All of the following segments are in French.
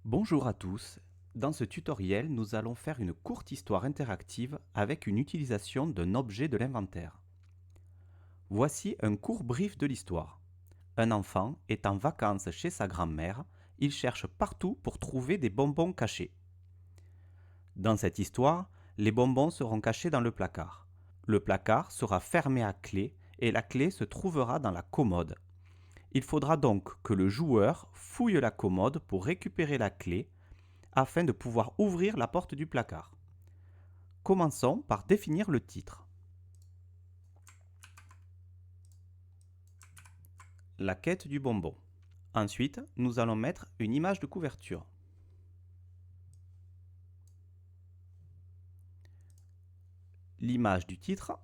Bonjour à tous. Dans ce tutoriel, nous allons faire une courte histoire interactive avec une utilisation d'un objet de l'inventaire. Voici un court brief de l'histoire. Un enfant est en vacances chez sa grand-mère. Il cherche partout pour trouver des bonbons cachés. Dans cette histoire, les bonbons seront cachés dans le placard. Le placard sera fermé à clé et la clé se trouvera dans la commode. Il faudra donc que le joueur fouille la commode pour récupérer la clé afin de pouvoir ouvrir la porte du placard. Commençons par définir le titre. La quête du bonbon. Ensuite, nous allons mettre une image de couverture. L'image du titre.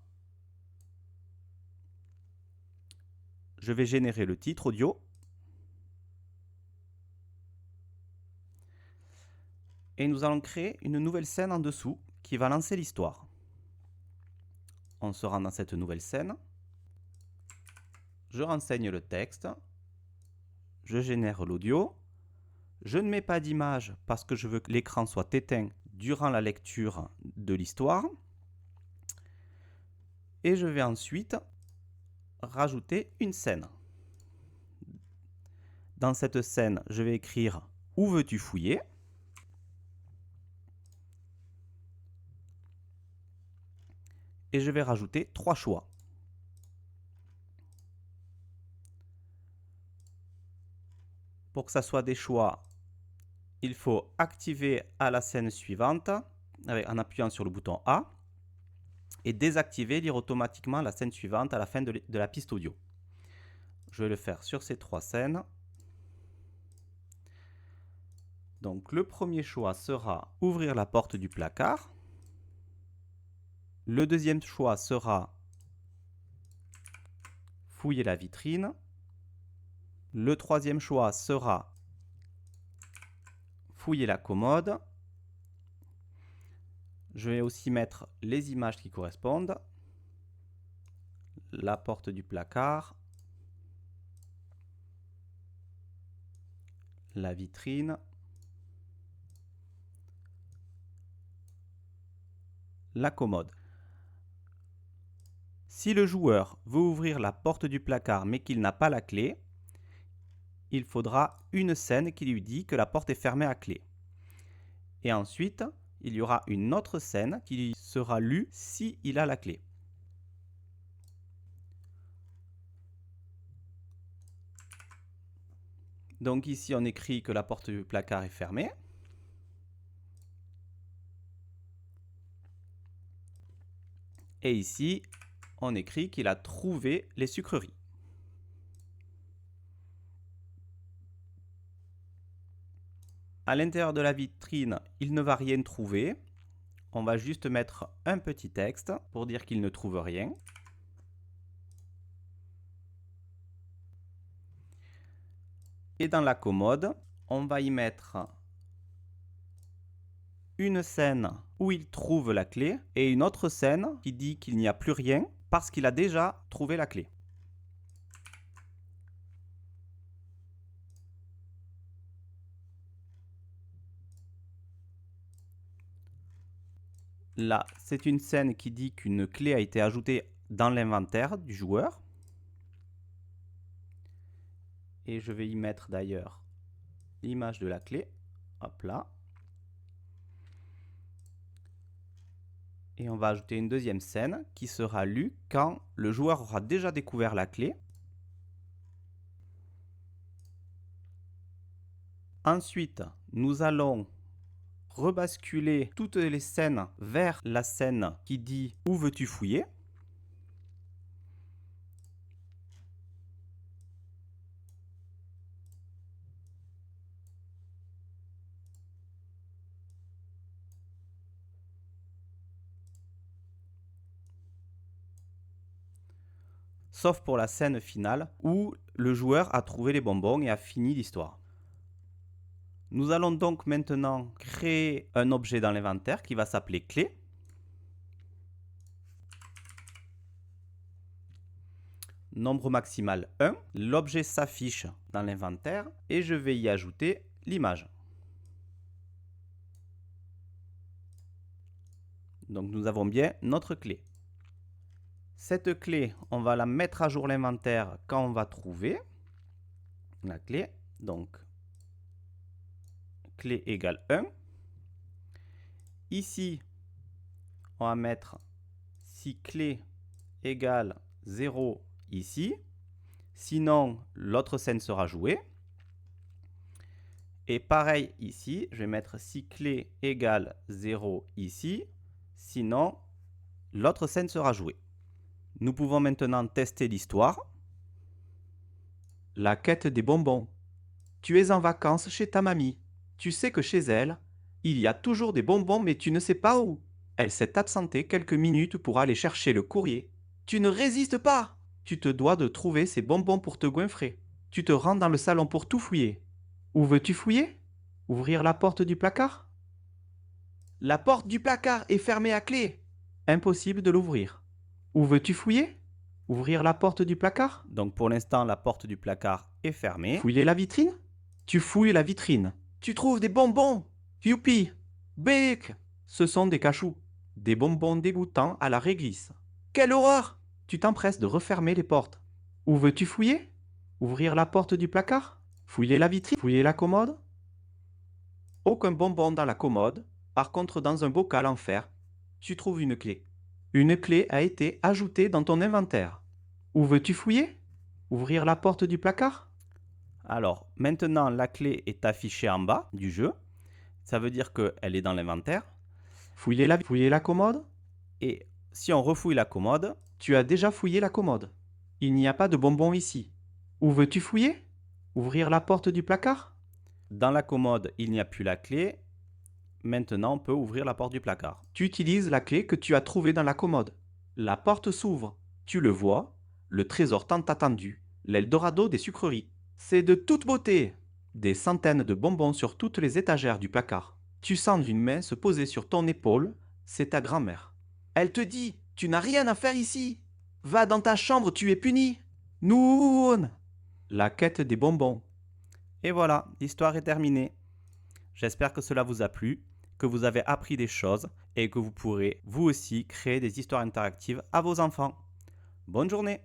Je vais générer le titre audio. Et nous allons créer une nouvelle scène en dessous qui va lancer l'histoire. On se rend dans cette nouvelle scène. Je renseigne le texte. Je génère l'audio. Je ne mets pas d'image parce que je veux que l'écran soit éteint durant la lecture de l'histoire. Et je vais ensuite rajouter une scène. Dans cette scène, je vais écrire « Où veux-tu fouiller ?» et je vais rajouter 3 choix. Pour que ça soit des choix, il faut activer à la scène suivante en appuyant sur le bouton A et désactiver lire automatiquement la scène suivante à la fin de la piste audio. Je vais le faire sur ces 3 scènes. Donc le premier choix sera ouvrir la porte du placard. Le deuxième choix sera fouiller la vitrine. Le troisième choix sera fouiller la commode. Je vais aussi mettre les images qui correspondent. La porte du placard. La vitrine. La commode. Si le joueur veut ouvrir la porte du placard mais qu'il n'a pas la clé, il faudra une scène qui lui dit que la porte est fermée à clé. Et ensuite, il y aura une autre scène qui sera lue s'il a la clé. Donc ici, on écrit que la porte du placard est fermée. Et ici, on écrit qu'il a trouvé les sucreries. À l'intérieur de la vitrine, il ne va rien trouver. On va juste mettre un petit texte pour dire qu'il ne trouve rien. Et dans la commode, on va y mettre une scène où il trouve la clé et une autre scène qui dit qu'il n'y a plus rien parce qu'il a déjà trouvé la clé. Là, c'est une scène qui dit qu'une clé a été ajoutée dans l'inventaire du joueur. Et je vais y mettre d'ailleurs l'image de la clé. Hop là. Et on va ajouter une deuxième scène qui sera lue quand le joueur aura déjà découvert la clé. Ensuite, nous allons rebasculer toutes les scènes vers la scène qui dit « Où veux-tu fouiller ?» sauf pour la scène finale où le joueur a trouvé les bonbons et a fini l'histoire. Nous allons donc maintenant créer un objet dans l'inventaire qui va s'appeler clé. Nombre maximal 1. L'objet s'affiche dans l'inventaire et je vais y ajouter l'image. Donc nous avons bien notre clé. Cette clé, on va la mettre à jour l'inventaire quand on va trouver la clé. Donc clé égale 1. Ici, on va mettre si clé égale 0 ici. Sinon, l'autre scène sera jouée. Et pareil ici, je vais mettre si clé égale 0 ici. Sinon, l'autre scène sera jouée. Nous pouvons maintenant tester l'histoire. La quête des bonbons. Tu es en vacances chez ta mamie. Tu sais que chez elle, il y a toujours des bonbons mais tu ne sais pas où. Elle s'est absentée quelques minutes pour aller chercher le courrier. Tu ne résistes pas. Tu te dois de trouver ces bonbons pour te goinfrer. Tu te rends dans le salon pour tout fouiller. Où veux-tu fouiller? Ouvrir la porte du placard? La porte du placard est fermée à clé. Impossible de l'ouvrir. Où veux-tu fouiller? Ouvrir la porte du placard? Donc pour l'instant, la porte du placard est fermée. Fouiller la vitrine? Tu fouilles la vitrine. Tu trouves des bonbons. Youpi! Bec! Ce sont des cachous. Des bonbons dégoûtants à la réglisse. Quelle horreur! Tu t'empresses de refermer les portes. Où veux-tu fouiller? Ouvrir la porte du placard? Fouiller la vitrine? Fouiller la commode? Aucun bonbon dans la commode. Par contre, dans un bocal en fer, tu trouves une clé. Une clé a été ajoutée dans ton inventaire. Où veux-tu fouiller? Ouvrir la porte du placard? Alors, maintenant, la clé est affichée en bas du jeu. Ça veut dire qu'elle est dans l'inventaire. Fouiller la commode? Et si on refouille la commode, Tu as déjà fouillé la commode. Il n'y a pas de bonbons ici. Où veux-tu fouiller? Ouvrir la porte du placard? dans la commode, il n'y a plus la clé. Maintenant, on peut ouvrir la porte du placard. Tu utilises la clé que tu as trouvée dans la commode. La porte s'ouvre. Tu le vois, le trésor tant attendu, l'Eldorado des sucreries. C'est de toute beauté. Des centaines de bonbons sur toutes les étagères du placard. Tu sens une main se poser sur ton épaule, c'est ta grand-mère. Elle te dit, tu n'as rien à faire ici. Va dans ta chambre, tu es puni. Noun. La quête des bonbons. Et voilà, l'histoire est terminée. J'espère que cela vous a plu, que vous avez appris des choses et que vous pourrez vous aussi créer des histoires interactives à vos enfants. Bonne journée!